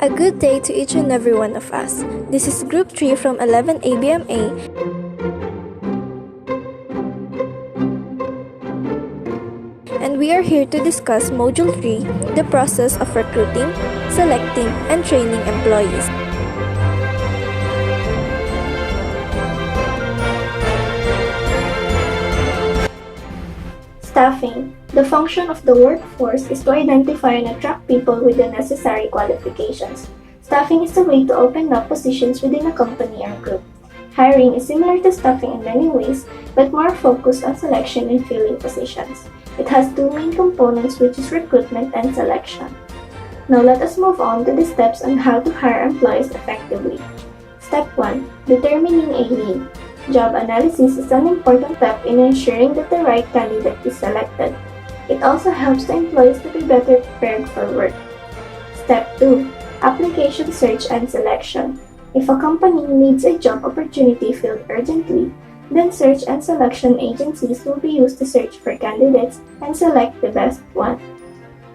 A good day to each and every one of us. This is Group 3 from 11 ABMA. And we are here to discuss Module 3, the process of recruiting, selecting, and training employees. Staffing. The function of the workforce is to identify and attract people with the necessary qualifications. Staffing is a way to open up positions within a company or group. Hiring is similar to staffing in many ways, but more focused on selection and filling positions. It has two main components, which is recruitment and selection. Now let us move on to the steps on how to hire employees effectively. Step 1. Determining a need. Job analysis is an important step in ensuring that the right candidate is selected. It also helps the employees to be better prepared for work. Step 2. Application search and selection. If a company needs a job opportunity filled urgently, then search and selection agencies will be used to search for candidates and select the best one.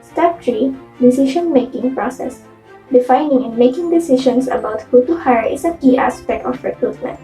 Step 3. Decision-making process. Defining and making decisions about who to hire is a key aspect of recruitment.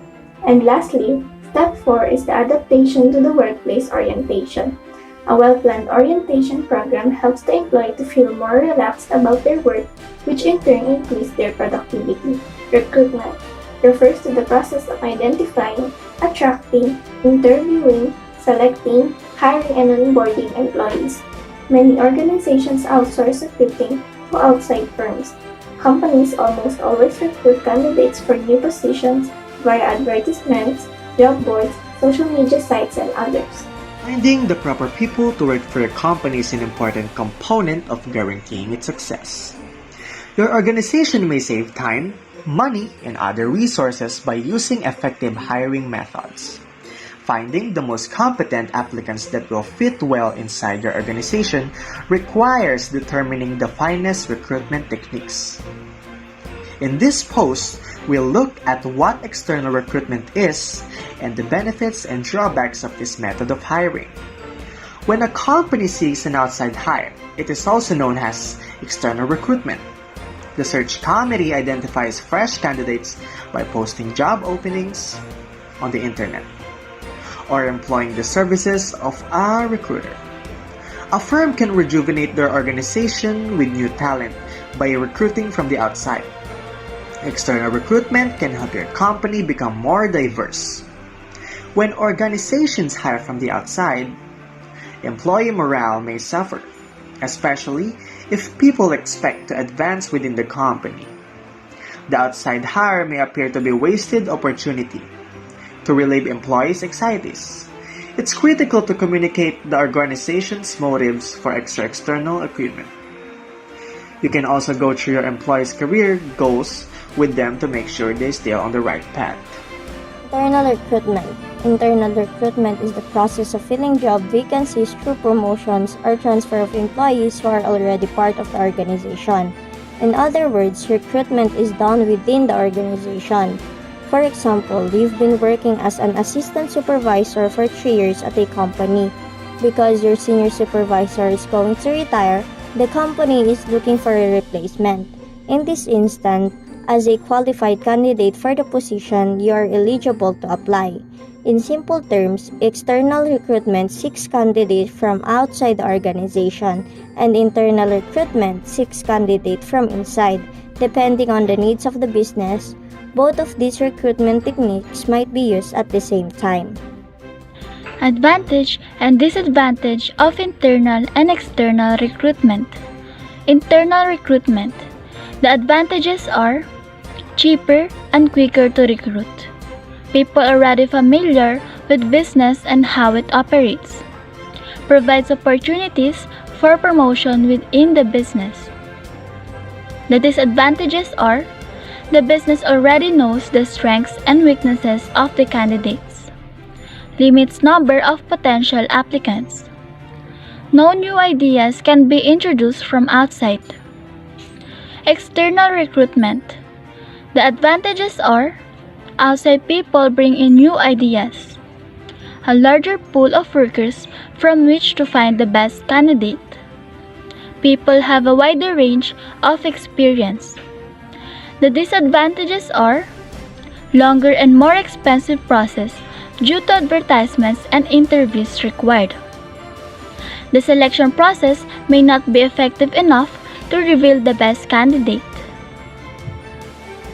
And lastly, Step 4 is the adaptation to the workplace orientation. A well-planned orientation program helps the employee to feel more relaxed about their work, which in turn increases their productivity. Recruitment refers to the process of identifying, attracting, interviewing, selecting, hiring, and onboarding employees. Many organizations outsource recruiting to outside firms. Companies almost always recruit candidates for new positions via advertisements, job boards, social media sites, and others. Finding the proper people to work for your company is an important component of guaranteeing its success. Your organization may save time, money, and other resources by using effective hiring methods. Finding the most competent applicants that will fit well inside your organization requires determining the finest recruitment techniques. In this post, we'll look at what external recruitment is and the benefits and drawbacks of this method of hiring. When a company seeks an outside hire, it is also known as external recruitment. The search committee identifies fresh candidates by posting job openings on the internet or employing the services of a recruiter. A firm can rejuvenate their organization with new talent by recruiting from the outside. External recruitment can help your company become more diverse. When organizations hire from the outside, employee morale may suffer, especially if people expect to advance within the company. The outside hire may appear to be a wasted opportunity. To relieve employees' anxieties, it's critical to communicate the organization's motives for external recruitment. You can also go through your employees' career goals with them to make sure they stay on the right path. Internal recruitment. Internal recruitment is the process of filling job vacancies through promotions or transfer of employees who are already part of the organization. In other words, recruitment is done within the organization. For example, you've been working as an assistant supervisor for 3 years at a company. Because your senior supervisor is going to retire, the company is looking for a replacement. In this instance, as a qualified candidate for the position, you are eligible to apply. In simple terms, external recruitment seeks candidates from outside the organization, and internal recruitment seeks candidates from inside. Depending on the needs of the business, both of these recruitment techniques might be used at the same time. Advantage and disadvantage of internal and external recruitment. Internal recruitment. The advantages are cheaper and quicker to recruit. People already familiar with business and how it operates. Provides opportunities for promotion within the business. The disadvantages are the business already knows the strengths and weaknesses of the candidates. Limits number of potential applicants. No new ideas can be introduced from outside. External recruitment. The advantages are outside people bring in new ideas, a larger pool of workers from which to find the best candidate. People have a wider range of experience. The disadvantages are longer and more expensive process due to advertisements and interviews required. The selection process may not be effective enough to reveal the best candidate.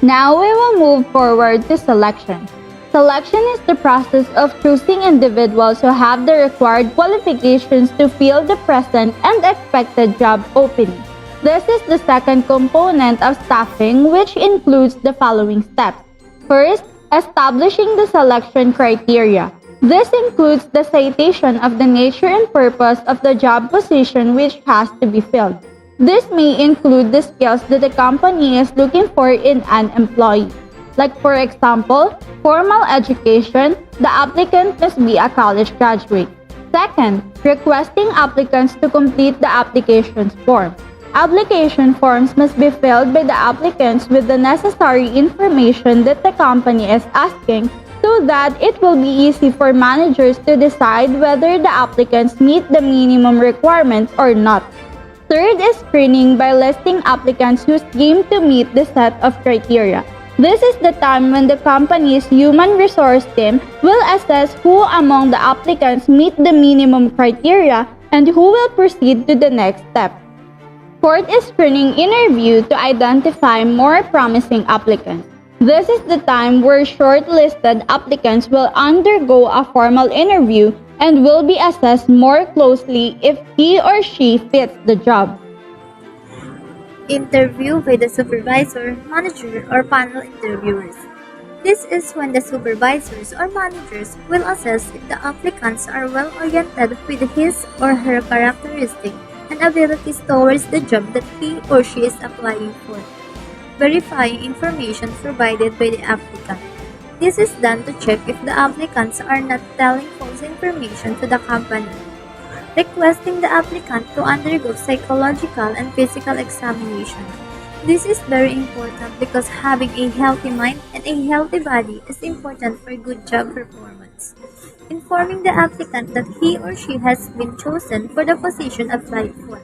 Now we will move forward to selection. Selection is the process of choosing individuals who have the required qualifications to fill the present and expected job opening. This is the second component of staffing, which includes the following steps. First, establishing the selection criteria. This includes the citation of the nature and purpose of the job position which has to be filled. This may include the skills that the company is looking for in an employee. Like for example, formal education, the applicant must be a college graduate. Second, requesting applicants to complete the application form. Application forms must be filled by the applicants with the necessary information that the company is asking so that it will be easy for managers to decide whether the applicants meet the minimum requirements or not. Third is screening by listing applicants who seem to meet the set of criteria. This is the time when the company's human resource team will assess who among the applicants meet the minimum criteria and who will proceed to the next step. Fourth is screening interview to identify more promising applicants. This is the time where shortlisted applicants will undergo a formal interview and will be assessed more closely if he or she fits the job. Interview by the supervisor, manager, or panel interviewers. This is when the supervisors or managers will assess if the applicants are well-oriented with his or her characteristics and abilities towards the job that he or she is applying for. Verifying information provided by the applicant. This is done to check if the applicants are not telling false information to the company. Requesting the applicant to undergo psychological and physical examination. This is very important because having a healthy mind and a healthy body is important for good job performance. Informing the applicant that he or she has been chosen for the position applied for.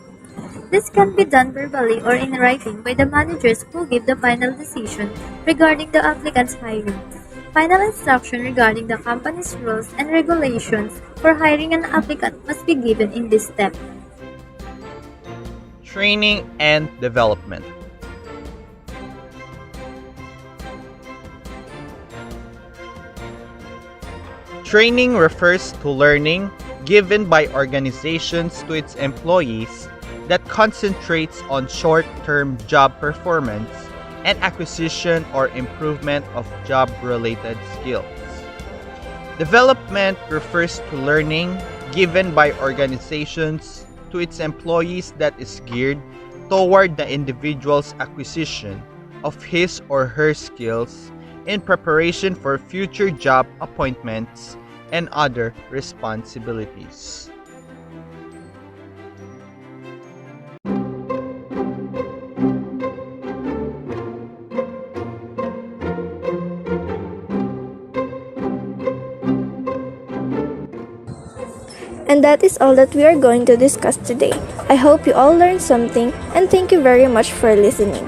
This can be done verbally or in writing by the managers who give the final decision regarding the applicant's hiring. Final instruction regarding the company's rules and regulations for hiring an applicant must be given in this step. Training and development. Training refers to learning given by organizations to its employees that concentrates on short-term job performance and acquisition or improvement of job-related skills. Development refers to learning given by organizations to its employees that is geared toward the individual's acquisition of his or her skills in preparation for future job appointments and other responsibilities. And that is all that we are going to discuss today. I hope you all learned something and thank you very much for listening.